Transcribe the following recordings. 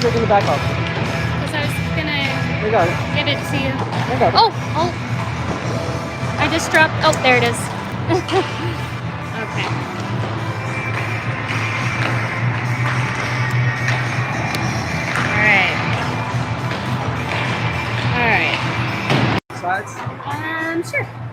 taking the back off? Because I was gonna I got it. get it to you. I got it. Oh! I just dropped. Oh, there it is. Okay. Alright. Sides? Sure.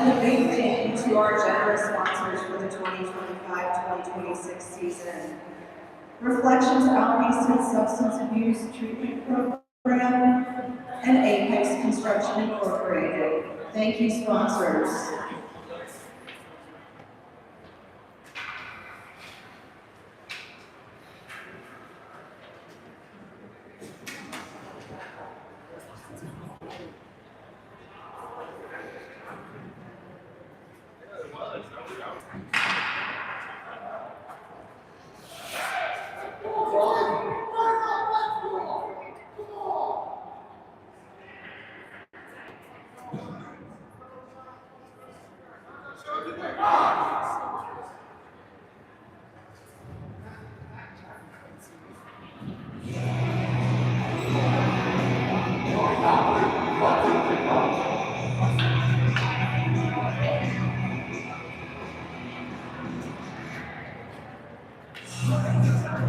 And a big thank you to our generous sponsors for the 2025-2026 season. Reflections Outpatient Substance Abuse Treatment Program and Apex Construction Incorporated. Thank you, sponsors.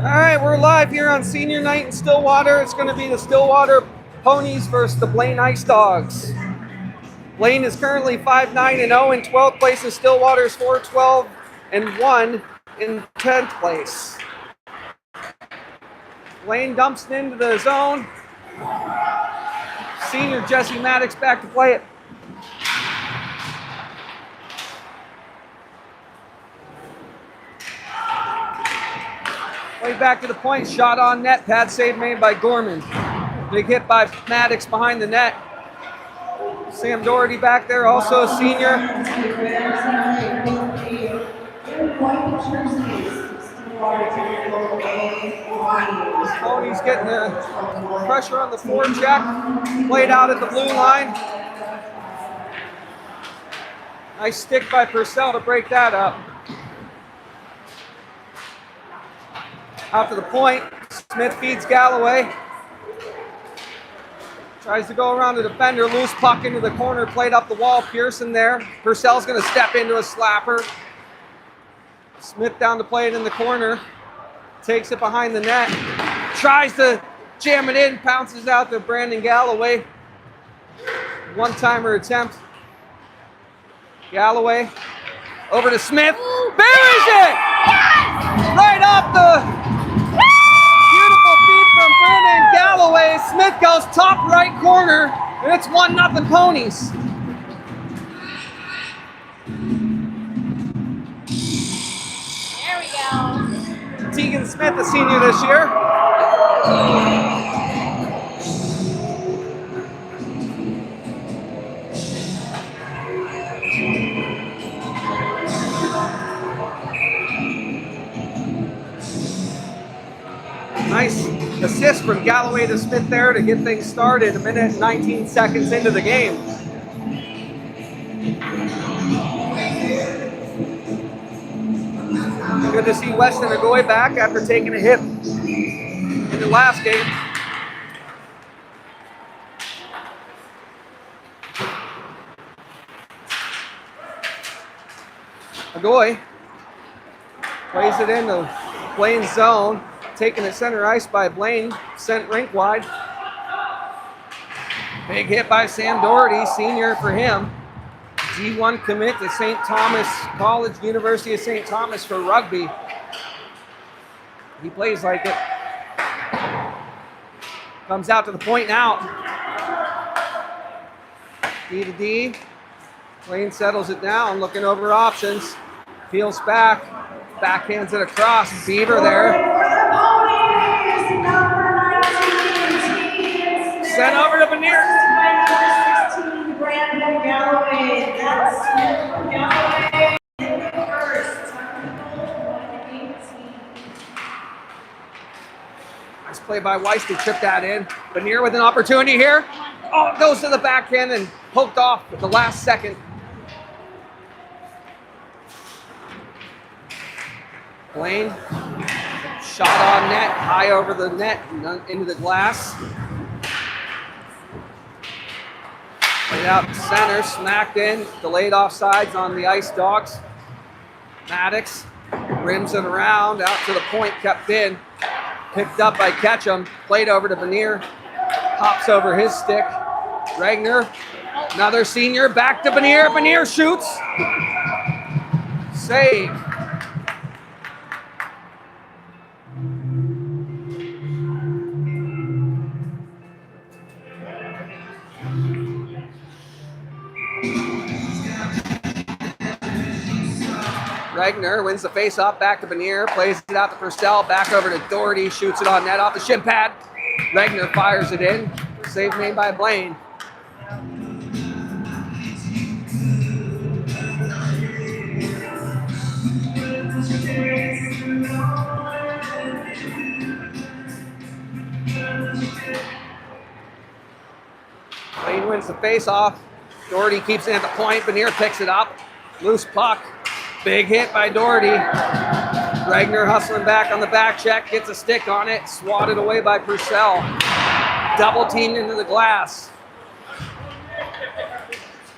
All right, we're live here on senior night in Stillwater. It's going to be the Stillwater Ponies versus the Blaine Ice Dogs. Blaine is currently 5-9-0 in 12th place, and Stillwater is 4-12-1 in 10th place. Blaine dumps it into the zone. Senior Jesse Maddox back to play it. Way back to the point, shot on net, pad save made by Gorman. Big hit by Maddox behind the net. Sam Doherty back there, also a senior. Pony's getting the pressure on the forecheck, played out at the blue line. Nice stick by Purcell to break that up. Out to the point, Smith feeds Galloway. Tries to go around the defender, loose puck into the corner, played up the wall, Pearson there. Purcell's gonna step into a slapper. Smith down to play it in the corner, takes it behind the net, tries to jam it in, pounces out to Brandon Galloway. One-timer attempt. Galloway over to Smith, buries it! Right off the beautiful feed from Brandon Galloway. Smith goes top right corner, and it's 1-0 Ponies. There we go. Tegan Smith, a senior this year. Nice assist from Galloway to Smith there to get things started. 1 minute and 19 seconds into the game. Good to see Weston Agoy back after taking a hit in the last game. Agoy plays it into Blaine's zone. Taken at center ice by Blaine, sent rink wide. Big hit by Sam Doherty, senior for him. D1 commit to St. Thomas College, University of St. Thomas for rugby. He plays like it. Comes out to the point now. D to D. Blaine settles it down, looking over options. Peels back, backhands it across. Beaver there. Sent over to Veneer. Brandon Galloway. That's Smith Galloway. First. Nice play by Weiss to trip that in. Veneer with an opportunity here. Oh, it goes to the backhand and poked off at the last second. Blaine, shot on net, high over the net, into the glass. Played out to center, smacked in, delayed offsides on the Ice Dogs. Maddox rims it around, out to the point, kept in. Picked up by Ketchum, played over to Veneer. Hops over his stick. Regner Another senior, back to Benier. Benier shoots. Save. Regner wins the face-off, back to Benier, plays it out to Purcell, back over to Doherty, shoots it on net off the shin pad. Regner fires it in. Save made by Blaine. Blaine wins the face-off. Doherty keeps it at the point. Benier picks it up. Loose puck. Big hit by Doherty. Regner hustling back on the back check. Gets a stick on it. Swatted away by Purcell. Double teamed into the glass.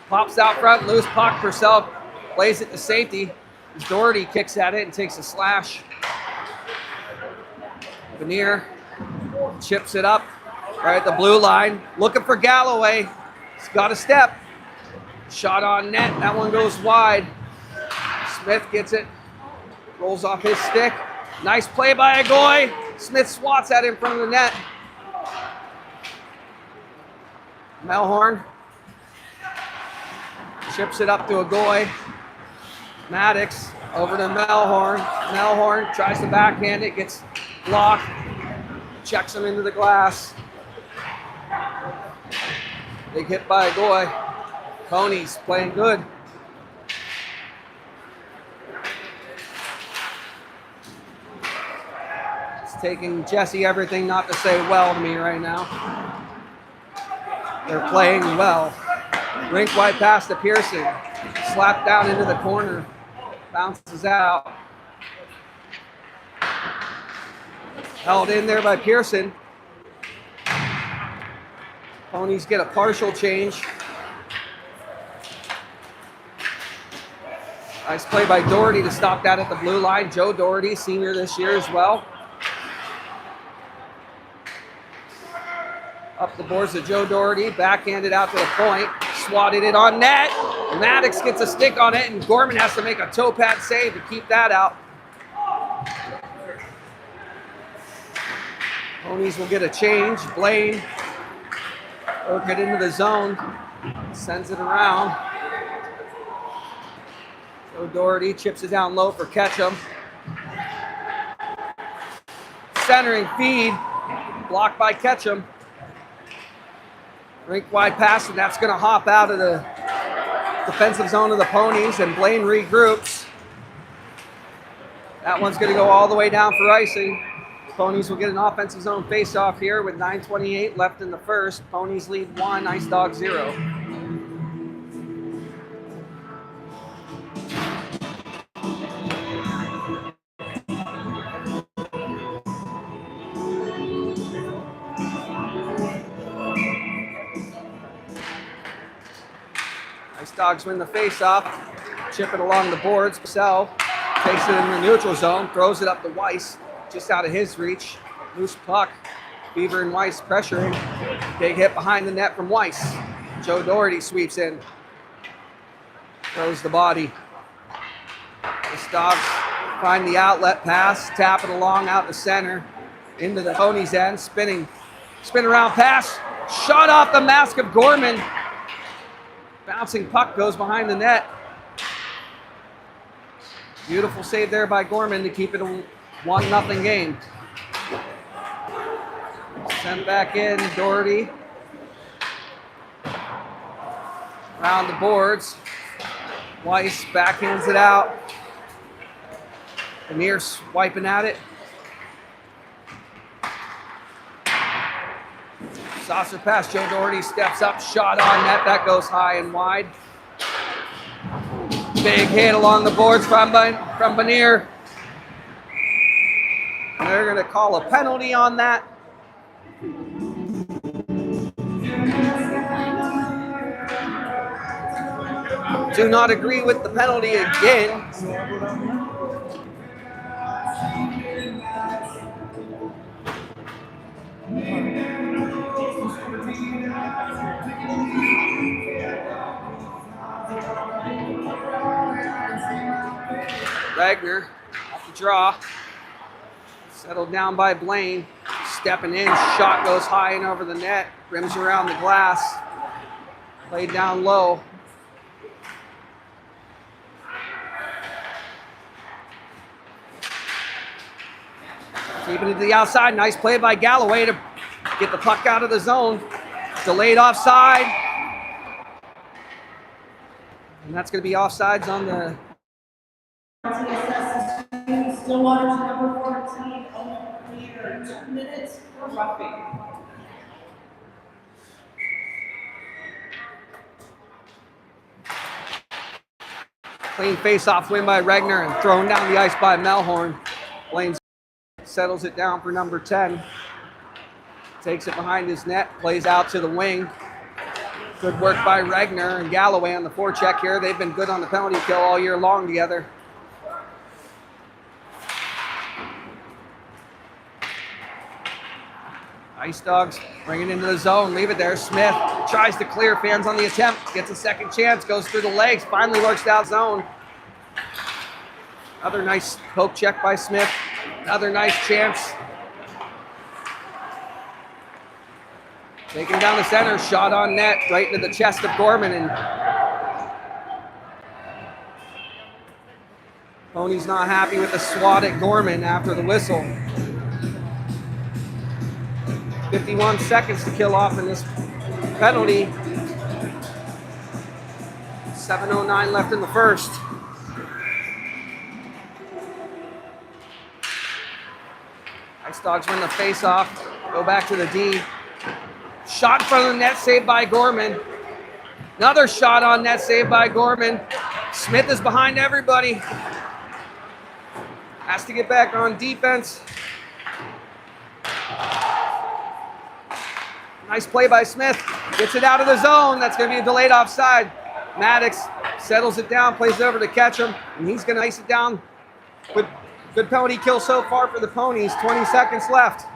Pops out front. Loose puck. Purcell plays it to safety. Doherty kicks at it and takes a slash. Benier chips it up. Right at the blue line, looking for Galloway. He's got a step. Shot on net, that one goes wide. Smith gets it, rolls off his stick. Nice play by Agoy. Smith swats at it in front of the net. Melhorn chips it up to Agoy. Maddox over to Melhorn. Melhorn tries to backhand it, gets blocked. Checks him into the glass. Big hit by Agoy. Ponies playing good. It's taking Jesse everything not to say well to me right now. They're playing well. Rink wide pass to Pearson. Slapped down into the corner. Bounces out. Held in there by Pearson. Ponies get a partial change. Nice play by Doherty to stop that at the blue line. Joe Doherty, senior this year as well. Up the boards to Joe Doherty, backhanded out to the point. Swatted it on net. Maddox gets a stick on it, and Gorman has to make a toe pad save to keep that out. Ponies will get a change. Blaine work it into the zone, sends it around. Joe Doherty chips it down low for Ketchum. Centering feed, blocked by Ketchum. Rink wide pass, and that's going to hop out of the defensive zone of the Ponies, and Blaine regroups. That one's going to go all the way down for icing. Ponies will get an offensive zone face-off here with 9:28 left in the first. Ponies lead 1, Ice Dog 0. Ice Dogs win the face-off. Chip it along the boards. Purcell takes it in the neutral zone, throws it up to Weiss. Just out of his reach. Loose puck. Beaver and Weiss pressuring. Big hit behind the net from Weiss. Joe Doherty sweeps in. Throws the body. The Dogs find the outlet pass. Tap it along out the center. Into the Ponies' end. Spin around pass. Shot off the mask of Gorman. Bouncing puck goes behind the net. Beautiful save there by Gorman to keep it a 1-0 game. Sent back in, Doherty. Around the boards. Weiss backhands it out. Benier swiping at it. Saucer pass, Joe Doherty steps up, shot on net, that goes high and wide. Big hit along the boards from Benier. They're going to call a penalty on that. Do not agree with the penalty again. Regner off the draw. Settled down by Blaine. Stepping in, shot goes high and over the net. Rims around the glass. Played down low. Keeping it to the outside. Nice play by Galloway to get the puck out of the zone. Delayed offside. And that's going to be offsides on the... Stillwater's number 14, clear, 2 minutes for roughing. Clean face-off win by Regner and thrown down the ice by Melhorn. Blaine settles it down for number 10. Takes it behind his net, plays out to the wing. Good work by Regner and Galloway on the forecheck here. They've been good on the penalty kill all year long together. Ice Dogs bring it into the zone, leave it there. Smith tries to clear, fans on the attempt, gets a second chance, goes through the legs, finally works down zone. Another nice poke check by Smith, another nice chance. Taking down the center, shot on net, right into the chest of Gorman, and Pony's not happy with the swat at Gorman after the whistle. 51 seconds to kill off in this penalty. 7:09 left in the first. Ice Dogs win the face-off. Go back to the D. Shot in front of the net, saved by Gorman. Another shot on net, saved by Gorman. Smith is behind everybody. Has to get back on defense. Nice play by Smith. Gets it out of the zone. That's going to be a delayed offside. Maddox settles it down, plays it over to Ketchum, and he's going to ice it down. Good penalty kill so far for the Ponies. 20 seconds left.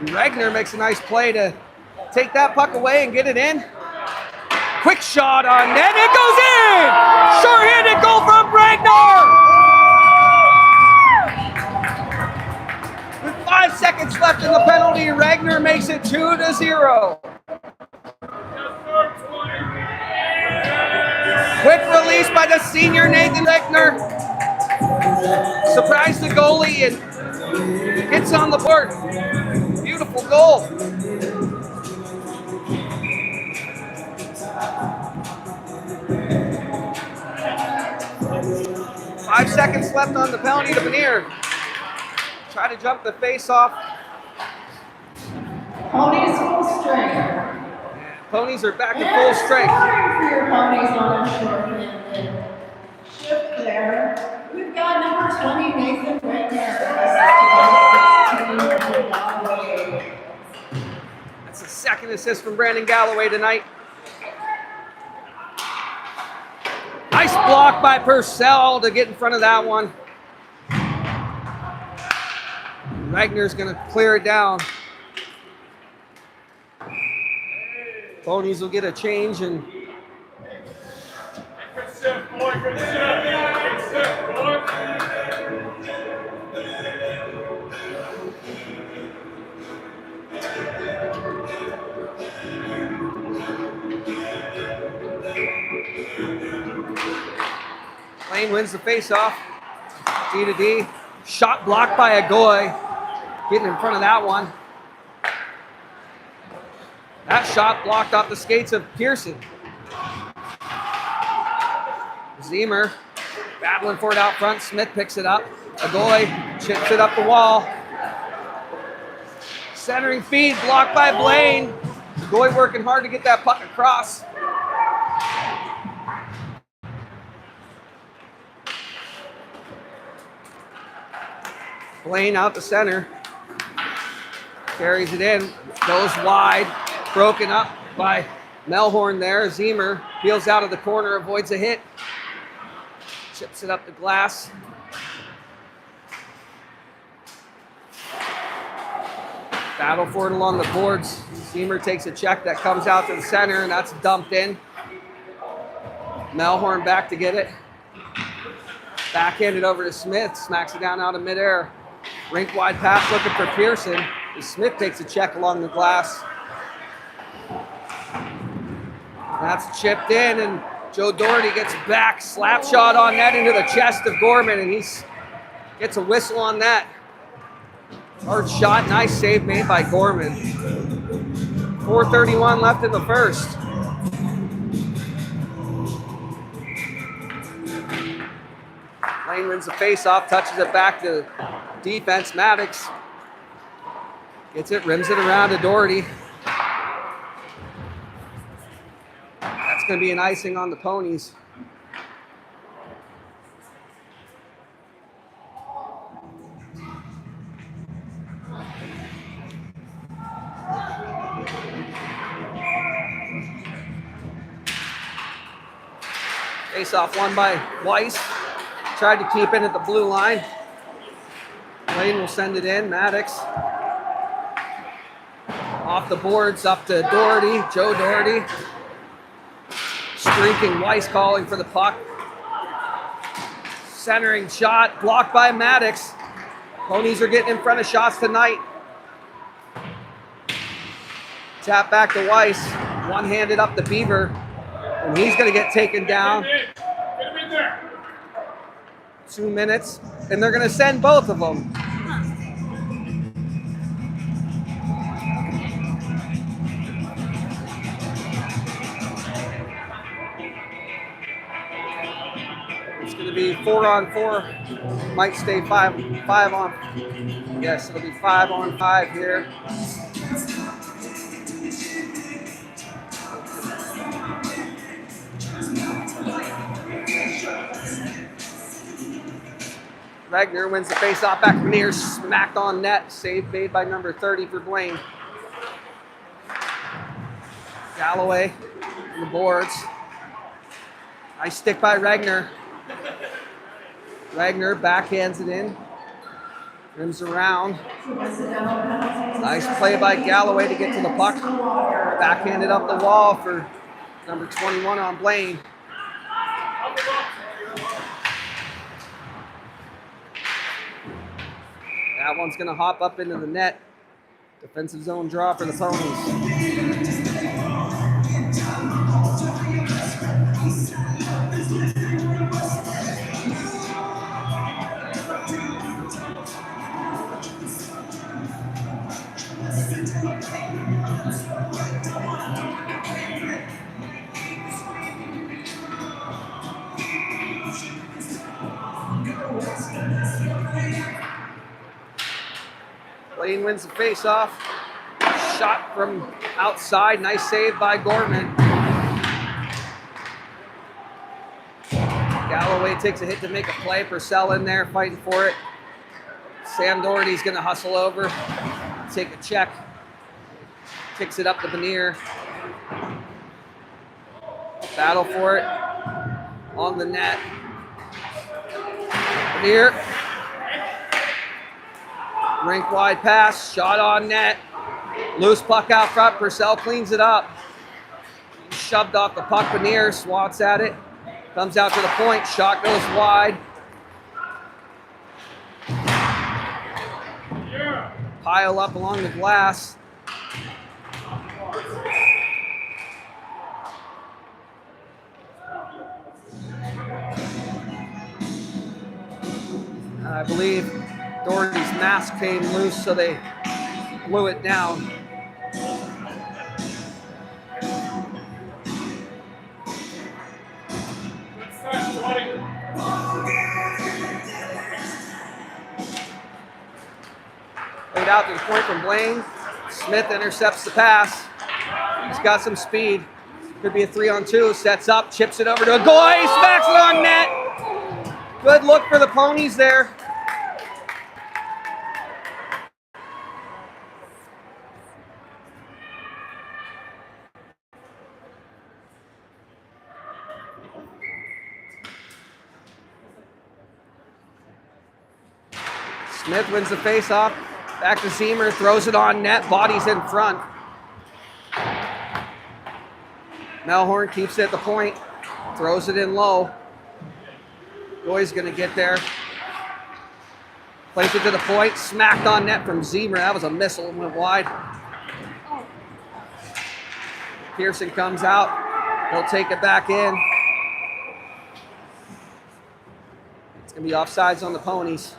Regner makes a nice play to take that puck away and get it in. Quick shot on net. It goes in! Sure-handed goal from Regner! With 5 seconds left in the penalty, Regner makes it 2-0. Quick release by the senior Nathan Regner. Surprised the goalie and hits on the board. Beautiful goal. Five seconds left on the penalty to Veneer. Try to jump the face off. Ponies full strength. Ponies are back at full strength. Scoring for your Ponies on a short-handed shift there. We've got number 20, Nathan Regner. That's the second assist from Brandon Galloway tonight. Nice block by Purcell to get in front of that one. Regner's going to clear it down. Ponies will get a change and Blaine wins the face-off. D to D. Shot blocked by Agoy. Getting in front of that one. That shot blocked off the skates of Pearson. Zemer battling for it out front. Smith picks it up. Agoy chips it up the wall. Centering feed blocked by Blaine. Agoy working hard to get that puck across. Blaine out the center. Carries it in. Goes wide. Broken up by Melhorn there. Zemer peels out of the corner, avoids a hit. Chips it up the glass. Battle for it along the boards. Seamer takes a check that comes out to the center, and that's dumped in. Melhorn back to get it. Backhanded over to Smith. Smacks it down out of midair. Rink wide pass looking for Pearson. Smith takes a check along the glass. That's chipped in, and Joe Doherty gets back. Slap shot on net into the chest of Gorman, and he gets a whistle on that. Hard shot, nice save made by Gorman. 4:31 left in the first. Blaine wins the face-off, touches it back to defense. Maddox gets it, rims it around to Doherty. That's going to be an icing on the Ponies. Face-off won by Weiss. Tried to keep it at the blue line. Blaine will send it in. Maddox off the boards up to Doherty. Joe Doherty. Streaking Weiss calling for the puck. Centering shot blocked by Maddox. Ponies are getting in front of shots tonight. Tap back to Weiss. One-handed up to Beaver. And he's going to get taken down. 2 minutes. And they're going to send both of them. It's going to be 4-on-4. Might stay 5 on. Yes, it'll be 5-on-5 here. Regner wins the face-off back from near, smacked on net. Save made by number 30 for Blaine. Galloway on the boards. Nice stick by Regner. Regner backhands it in. Rims around. Nice play by Galloway to get to the puck. Backhanded up the wall for number 21 on Blaine. That one's going to hop up into the net. Defensive zone draw for the Ponies. Blaine wins the face-off. Shot from outside. Nice save by Gorman. Galloway takes a hit to make a play. Purcell in there fighting for it. Sam Doherty's going to hustle over. Take a check. Kicks it up to Benier. Battle for it. On the net. Benier. Rink wide pass, shot on net. Loose puck out front, Purcell cleans it up. Shoved off the puck, Benier swats at it. Comes out to the point, shot goes wide. Pile up along the glass. I believe Doherty's mask came loose, so they blew it down. Played out to the point from Blaine. Smith intercepts the pass. He's got some speed. Could be a 3-on-2. Sets up, chips it over to a goal. He smacks it on net. Good look for the Ponies there. Smith wins the face-off. Back to Zemer, throws it on net, bodies in front. Melhorn keeps it at the point, throws it in low. Goy's gonna get there. Plays it to the point, smacked on net from Zemer. That was a missile and went wide. Pearson comes out, he'll take it back in. It's gonna be offsides on the Ponies.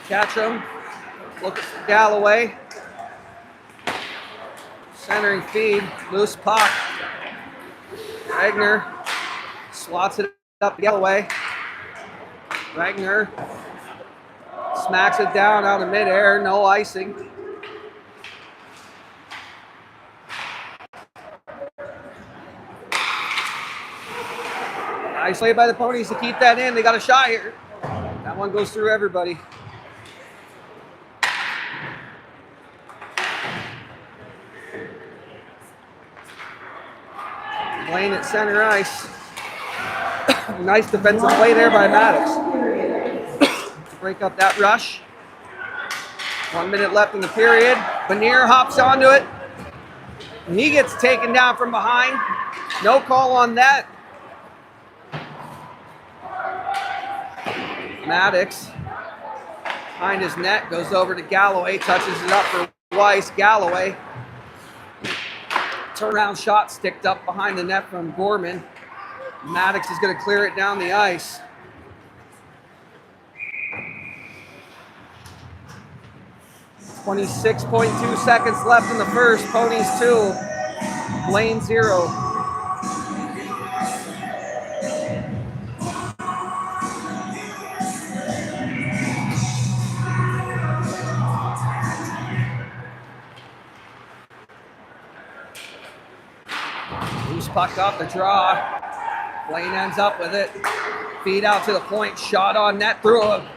Catch him, look at Galloway. Centering feed, loose puck. Ragnar swats it up Galloway. Ragnar smacks it down out of midair, no icing. Nice play by the Ponies to keep that in. They got a shot here. That one goes through everybody. Blaine at center ice. Nice defensive play there by Maddox to break up that rush. 1 minute left in the period. Benier hops onto it. And he gets taken down from behind. No call on that. Maddox behind his net, goes over to Galloway, touches it up for Weiss. Galloway. Turnaround shot sticked up behind the net from Gorman. Maddox is going to clear it down the ice. .2 seconds left in the first. Ponies 2, Blaine 0. Loose puck off the draw. Blaine ends up with it. Feed out to the point. Shot on net through a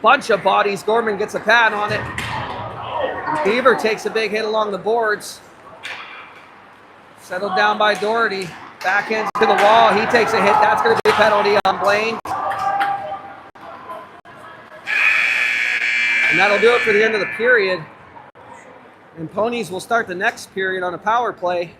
bunch of bodies. Gorman gets a pad on it. And Beaver takes a big hit along the boards. Settled down by Doherty. Backhands to the wall. He takes a hit. That's going to be a penalty on Blaine. And that'll do it for the end of the period. And Ponies will start the next period on a power play.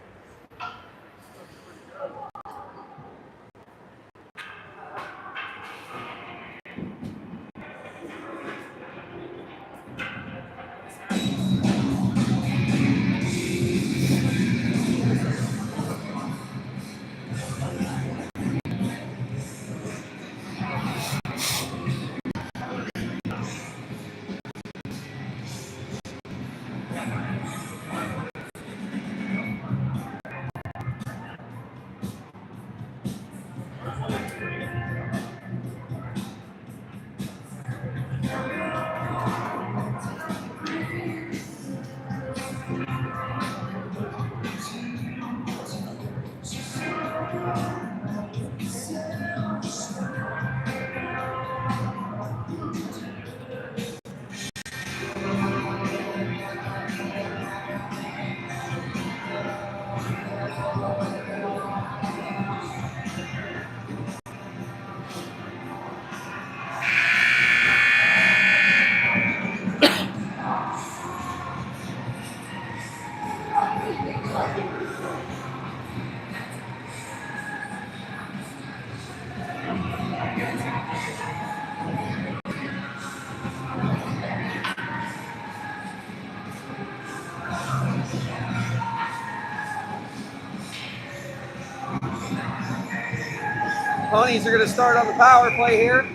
Ponies are going to start on the power play here.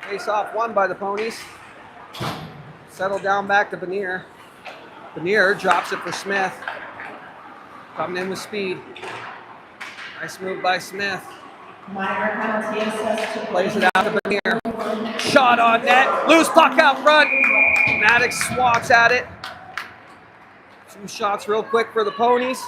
Face off won by the Ponies. Settle down back to Benier. Benier drops it for Smith. Coming in with speed. Nice move by Smith. Plays it out to Benier. Shot on net. Loose puck out front. Maddox swats at it. Two shots real quick for the Ponies.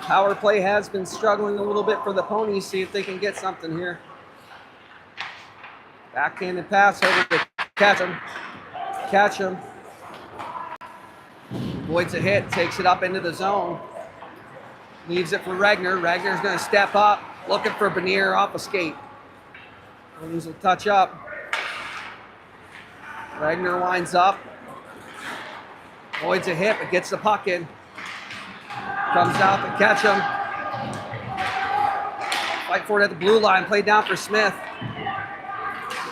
Power play has been struggling a little bit for the ponies. See if they can get something here. Backhanded pass over to catch him. Catch him. Avoids a hit, takes it up into the zone. Leaves it for Regner. Regner's going to step up, looking for Benier off a skate. Ponies will touch up. Regner winds up. Avoids a hit, but gets the puck in. Comes out to catch him. Fight for it at the blue line. Played down for Smith.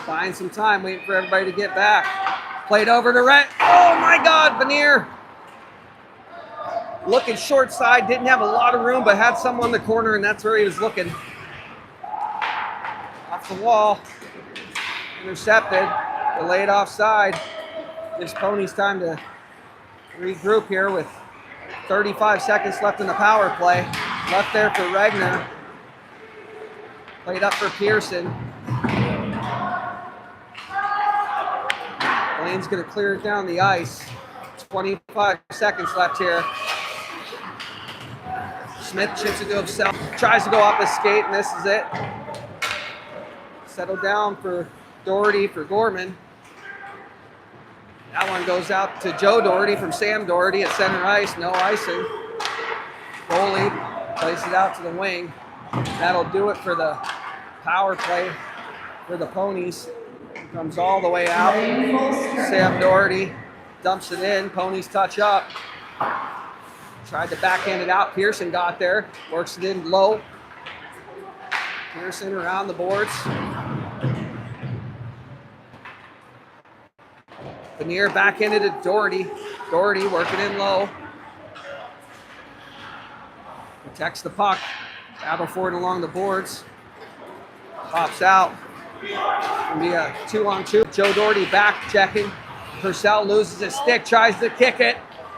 Buying some time, waiting for everybody to get back. Played over to Rhett. Oh my God, Benier. Looking short side, didn't have a lot of room, but had some on the corner, and that's where he was looking. Off the wall. Intercepted. Delayed offside. Gives ponies time to regroup here with 35 seconds left in the power play. Left there for Regner. Played up for Pearson. Blaine's going to clear it down the ice. 25 seconds left here. Smith chips it to himself. Tries to go off his skate, and this is it. Settle down for Doherty for Gorman. That one goes out to Joe Doherty from Sam Doherty at center ice. No icing. Goalie plays it out to the wing. That'll do it for the power play for the ponies. Comes all the way out. Sam Doherty dumps it in. Ponies touch up. Tried to backhand it out. Pearson got there. Works it in low. Pearson around the boards. Benier backhanded to Doherty. Doherty working in low. Protects the puck. Battle for it along the boards. Pops out. Gonna be a 2-on-2. Joe Doherty back checking. Purcell loses his stick, tries to kick it.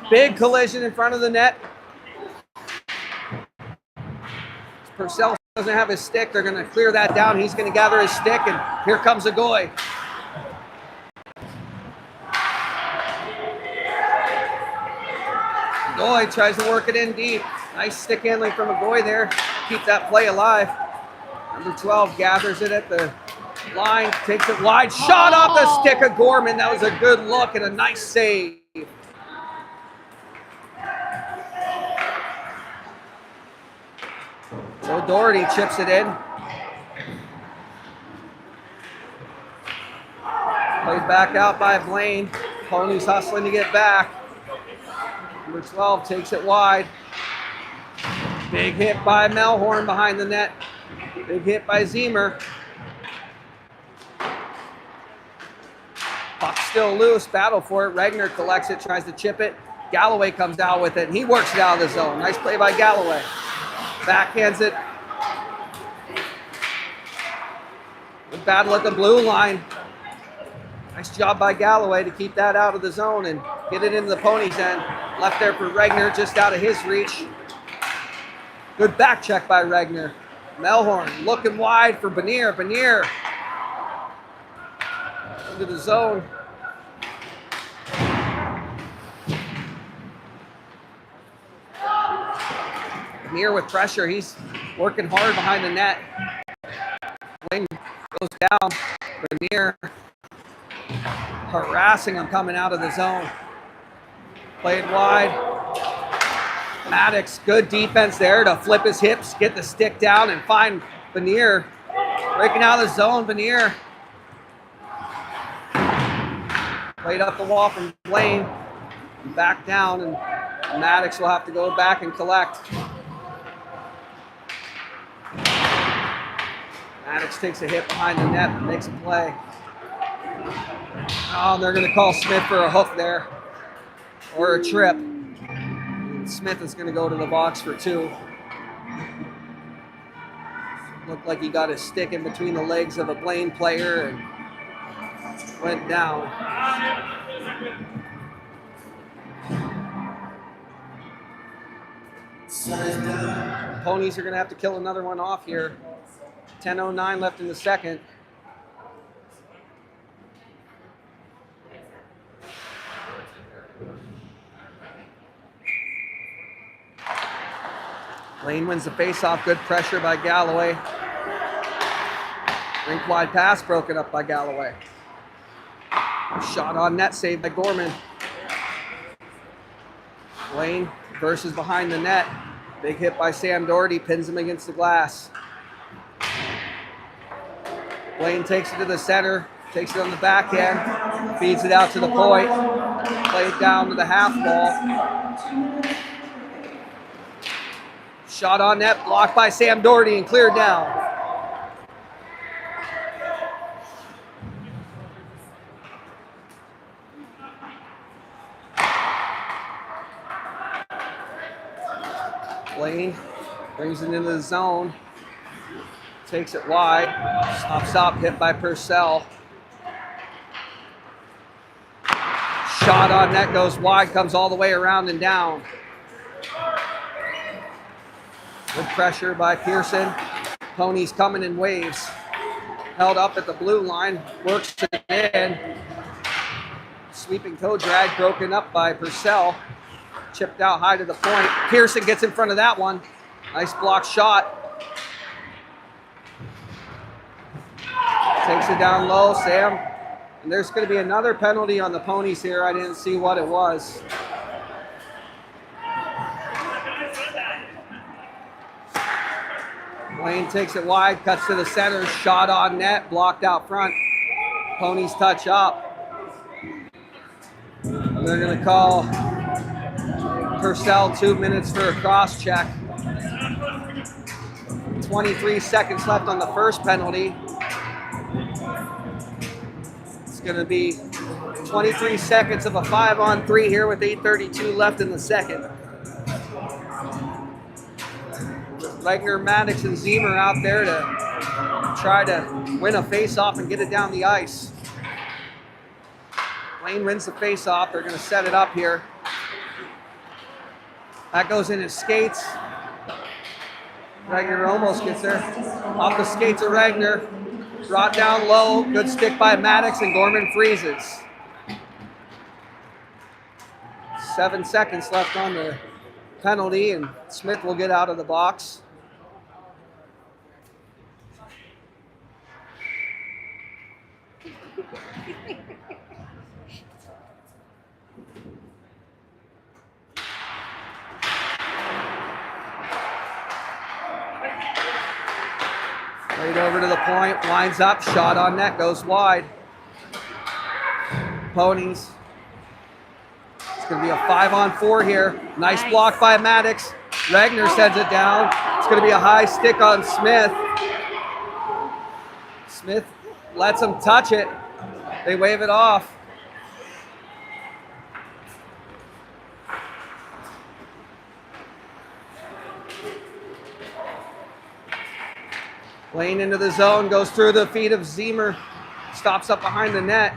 Big collision in front of the net. Purcell doesn't have his stick. They're going to clear that down. He's going to gather his stick, and here comes a goy. Goy tries to work it in deep. Nice stick handling from a goy there. Keep that play alive. Number 12 gathers it at the line, takes it wide. Shot off the stick of Gorman. That was a good look and a nice save. So Doherty chips it in. Played back out by Blaine. Ponies hustling to get back. Number 12 takes it wide. Big hit by Melhorn behind the net. Big hit by Zemer. Puck still loose. Battle for it. Regner collects it, tries to chip it. Galloway comes down with it, and he works it out of the zone. Nice play by Galloway. Backhands it. Good battle at the blue line. Nice job by Galloway to keep that out of the zone and get it into the ponies' end. Left there for Regner, just out of his reach. Good back check by Regner. Melhorn looking wide for Benier. Benier into the zone. Benier with pressure. He's working hard behind the net. Blaine goes down. Benier harassing him coming out of the zone. Played wide. Maddox, good defense there to flip his hips, get the stick down, and find Benier. Breaking out of the zone, Benier. Played up the wall from Blaine. Back down, and Maddox will have to go back and collect. Maddox takes a hit behind the net and makes a play. Oh, they're going to call Smith for a hook there, or a trip. Smith is going to go to the box for 2. Looked like he got his stick in between the legs of a Blaine player and went down. The Ponies are going to have to kill another one off here. 10:09 left in the second. Blaine wins the faceoff. Good pressure by Galloway. Rink wide pass broken up by Galloway. Shot on net saved by Gorman. Blaine versus behind the net. Big hit by Sam Doherty, pins him against the glass. Blaine takes it to the center, takes it on the backhand, feeds it out to the point, played down to the half ball. Shot on net, blocked by Sam Doherty and cleared down. Blaine brings it into the zone, takes it wide, stop, hit by Purcell. Shot on net goes wide, comes all the way around and down. Good pressure by Pearson. Ponies coming in waves. Held up at the blue line, works it in. Sweeping toe drag broken up by Purcell. Chipped out high to the point. Pearson gets in front of that one. Nice block shot. Takes it down low, Sam. And there's going to be another penalty on the Ponies here. I didn't see what it was. Blaine takes it wide, cuts to the center, shot on net, blocked out front. Ponies touch up. And they're going to call Purcell 2 minutes for a cross check. 23 seconds left on the first penalty. It's going to be 23 seconds of a 5-on-3 here with 8:32 left in the second. Regner, Maddox, and Zemer out there to try to win a face-off and get it down the ice. Blaine wins the face-off. They're going to set it up here. That goes in his skates. Regner almost gets there. Off the skates of Regner. Brought down low. Good stick by Maddox, and Gorman freezes. 7 seconds left on the penalty, and Smith will get out of the box. Played over to the point, lines up, shot on net, goes wide. Ponies. It's going to be a 5-on-4 here. Nice block by Maddox. Regner sends it down. It's going to be a high stick on Smith. Smith lets him touch it. They wave it off. Blaine into the zone, goes through the feet of Zemer, stops up behind the net.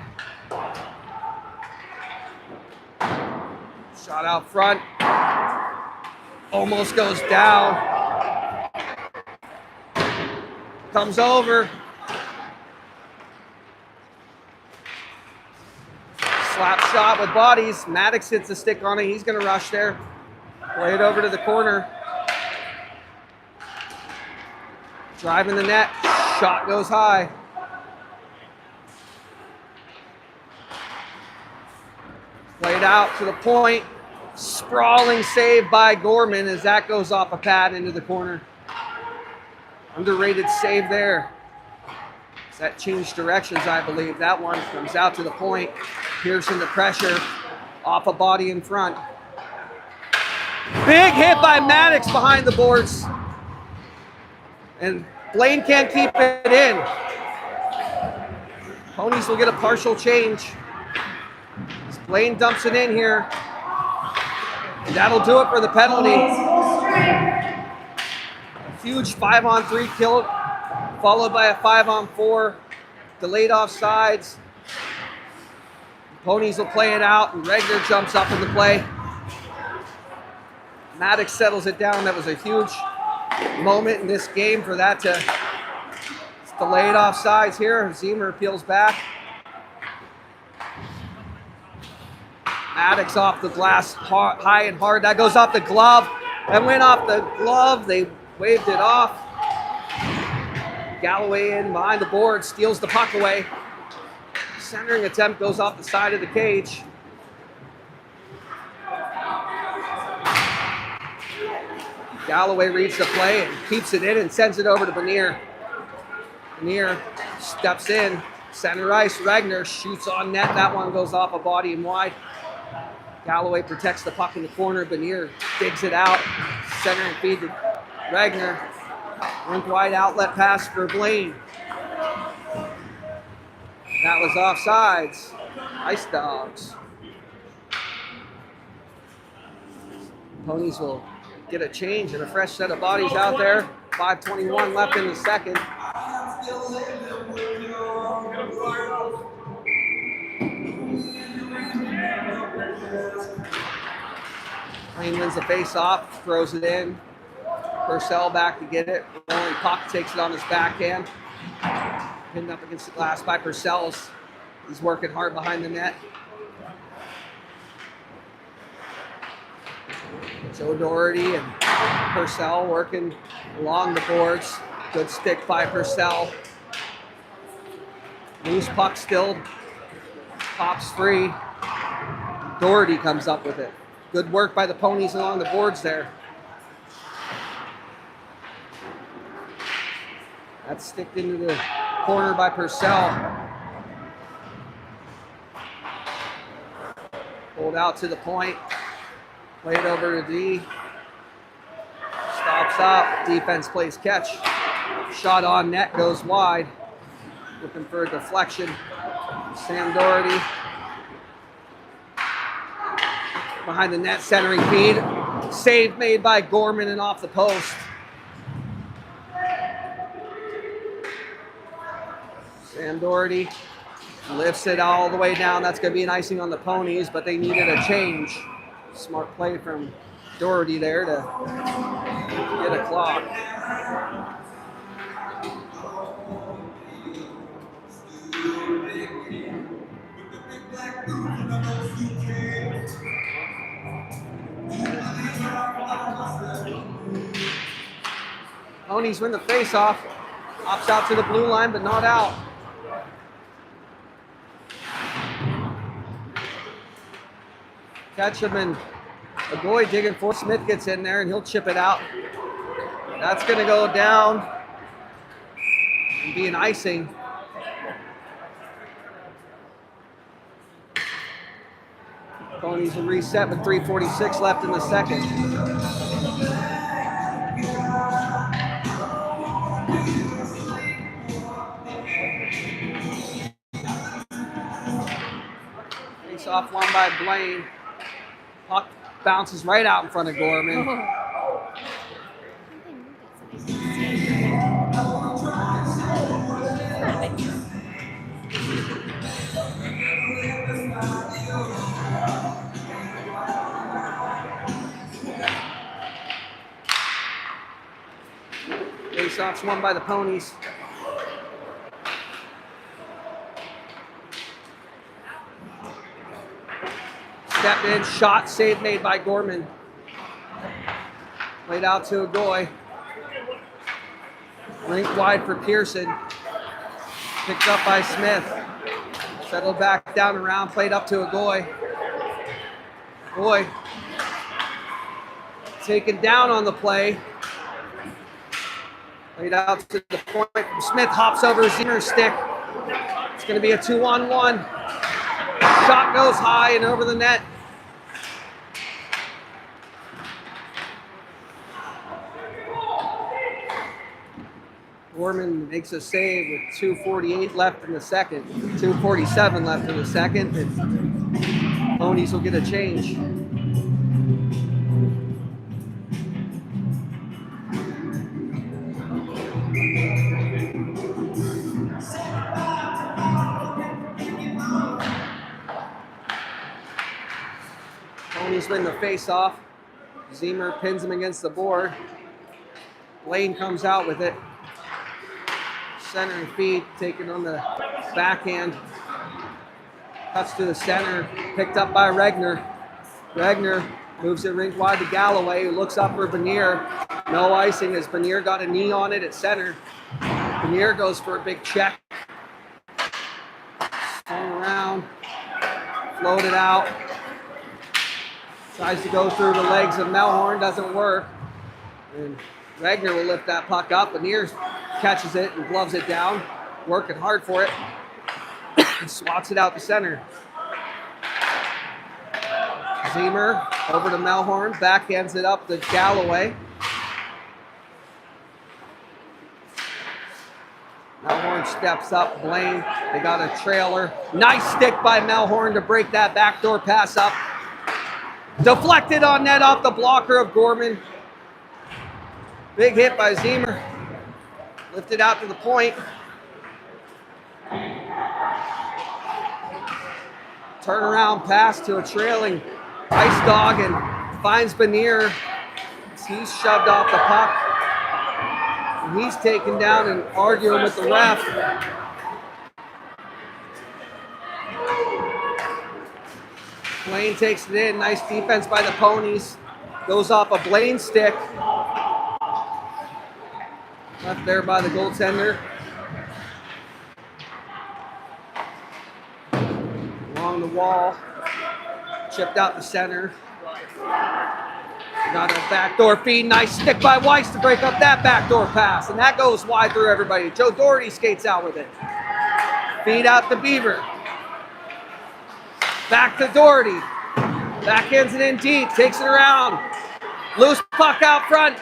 Shot out front, almost goes down. Comes over. Slap shot with bodies. Maddox hits a stick on it. He's going to rush there. Play it over to the corner. Driving the net, shot goes high. Played out to the point. Sprawling save by Gorman as that goes off a pad into the corner. Underrated save there. That changed directions, I believe. That one comes out to the point. Pearson the pressure. Off a body in front. Big hit by Maddox behind the boards. And Blaine can't keep it in. Ponies will get a partial change. Blaine dumps it in here. And that'll do it for the penalty. A huge 5-on-3 kill, followed by a 5-on-4. Delayed offsides. Ponies will play it out, and Regner jumps up in the play. Maddox settles it down. That was a huge moment in this game for that to delayed offsides here. Zemer peels back. Maddox off the glass high and hard. That goes off the glove. That went off the glove. They waved it off. Galloway in behind the board, steals the puck away. Centering attempt goes off the side of the cage. Galloway reads the play and keeps it in and sends it over to Benier. Benier steps in, center ice. Regner shoots on net. That one goes off a body and wide. Galloway protects the puck in the corner. Benier digs it out. Center and feed to Regner. Rink wide outlet pass for Blaine. That was offsides. Ice Dogs. Ponies will get a change and a fresh set of bodies out there. 5:21 left in the second. Blaine wins the face-off, throws it in. Purcell back to get it. Rolling puck, takes it on his backhand. Pinned up against the glass by Purcell. He's working hard behind the net. Joe Doherty and Purcell working along the boards. Good stick by Purcell. Loose puck still. Pops free. Doherty comes up with it. Good work by the Ponies along the boards there. That's sticked into the corner by Purcell. Pulled out to the point. Played over to D. Stops up. Defense plays catch. Shot on net goes wide. Looking for a deflection. Sam Doherty. Behind the net, centering feed. Save made by Gorman and off the post. Sam Doherty lifts it all the way down. That's going to be an icing on the Ponies, but they needed a change. Smart play from Doherty there to get a clock. Ponies win the face-off. Opts out to the blue line, but not out. Ketchum and Agoy digging for Smith gets in there and he'll chip it out. That's going to go down and be an icing. Ponies will reset with 3:46 left in the second. Face off one by Blaine. Puck bounces right out in front of Gorman. Face-off's won by the Ponies. Step in, shot, save made by Gorman. Played out to Agoy. Rink wide for Pearson. Picked up by Smith. Settled back down around, played up to Agoy. Agoy taken down on the play. Played out to the point. Smith hops over Zimmer's stick. It's going to be a 2-on-1. Shot goes high and over the net. Gorman makes a save with 2:48 left in the second. 2:47 left in the second. And Ponies will get a change. Ponies win the face-off. Zimmer pins him against the board. Blaine comes out with it. Center and feed, taken on the backhand. Cuts to the center, picked up by Regner. Regner Moves it rink wide to Galloway, who looks up for Benier. No icing as Benier got a knee on it at center. Benier goes for a big check. Turn around, float it out. Tries to go through the legs of Melhorn, doesn't work. And Regner will lift that puck up. Benier catches it and gloves it down, working hard for it. And swats it out to center. Zemer over to Melhorn, backhands it up to Galloway. Melhorn steps up, Blaine, they got a trailer. Nice stick by Melhorn to break that backdoor pass up. Deflected on net off the blocker of Gorman. Big hit by Zemer. Lifted out to the point. Turnaround pass to a trailing Ice Dog and finds Benier. He's shoved off the puck. And he's taken down and arguing with the ref. Blaine takes it in. Nice defense by the Ponies. Goes off a Blaine stick. Left there by the goaltender. Along the wall. Chipped out the center. Got a backdoor feed. Nice stick by Weiss to break up that backdoor pass. And that goes wide through everybody. Joe Doherty skates out with it. Feed out to Beaver. Back to Doherty. Backhands it in deep. Takes it around. Loose puck out front.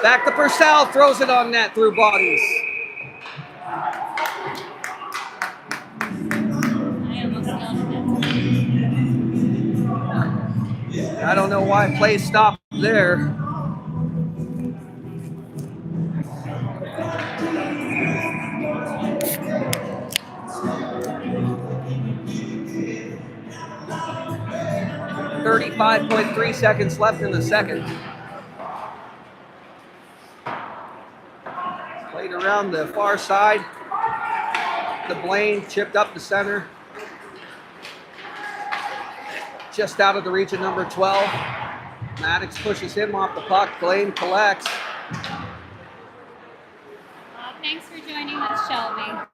Back to Purcell. Throws it on net through bodies. I don't know why play stopped there. .3 seconds left in the second. Played around the far side. The Blaine chipped up the center. Just out of the reach of number 12. Maddox pushes him off the puck. Blaine collects. Thanks for joining us, Shelby.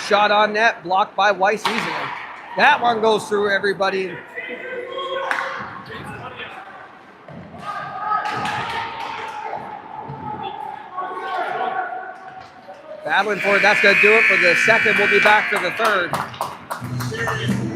Shot on net, blocked by Weiss easily. That one goes through everybody. Battling for it. That's going to do it for the second. We'll be back for the third.